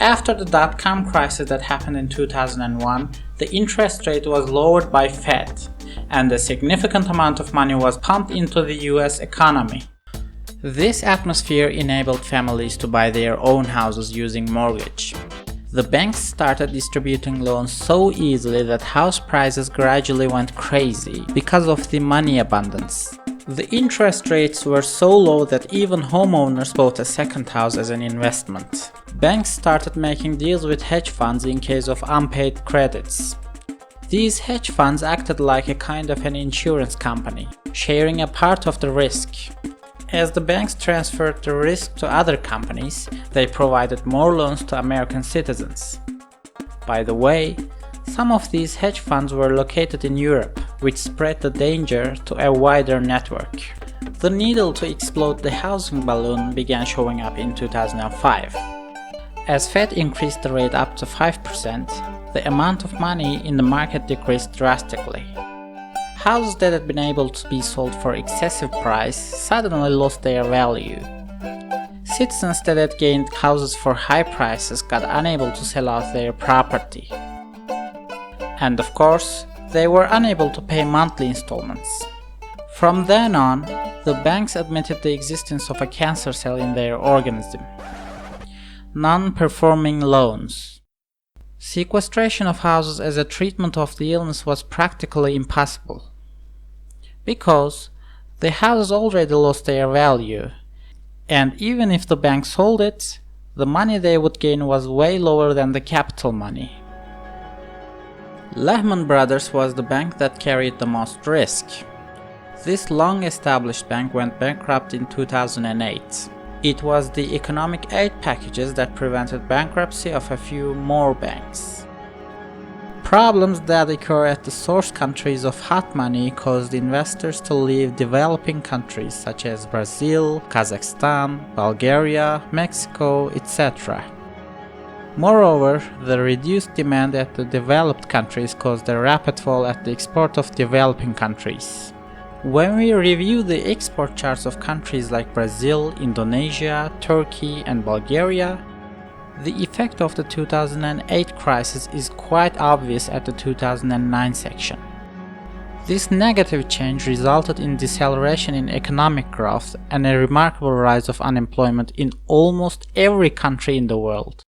After the dot-com crisis that happened in 2001, the interest rate was lowered by Fed, and a significant amount of money was pumped into the US economy. This atmosphere enabled families to buy their own houses using mortgage. The banks started distributing loans so easily that house prices gradually went crazy because of the money abundance. The interest rates were so low that even homeowners bought a second house as an investment. Banks started making deals with hedge funds in case of unpaid credits. These hedge funds acted like a kind of an insurance company, sharing a part of the risk. As the banks transferred the risk to other companies, they provided more loans to American citizens. By the way, some of these hedge funds were located in Europe, which spread the danger to a wider network. The needle to explode the housing balloon began showing up in 2005. As Fed increased the rate up to 5%, the amount of money in the market decreased drastically. Houses that had been able to be sold for excessive price suddenly lost their value. Citizens that had gained houses for high prices got unable to sell out their property. And of course, they were unable to pay monthly installments. From then on, the banks admitted the existence of a cancer cell in their organism. Non-performing loans. Sequestration of houses as a treatment of the illness was practically impossible, because the houses already lost their value, and even if the bank sold it, the money they would gain was way lower than the capital money. Lehman Brothers was the bank that carried the most risk. This long-established bank went bankrupt in 2008. It was the economic aid packages that prevented bankruptcy of a few more banks. Problems that occur at the source countries of hot money caused investors to leave developing countries such as Brazil, Kazakhstan, Bulgaria, Mexico, etc. Moreover, the reduced demand at the developed countries caused a rapid fall at the export of developing countries. When we review the export charts of countries like Brazil, Indonesia, Turkey, and Bulgaria, the effect of the 2008 crisis is quite obvious at the 2009 section. This negative change resulted in deceleration in economic growth and a remarkable rise of unemployment in almost every country in the world.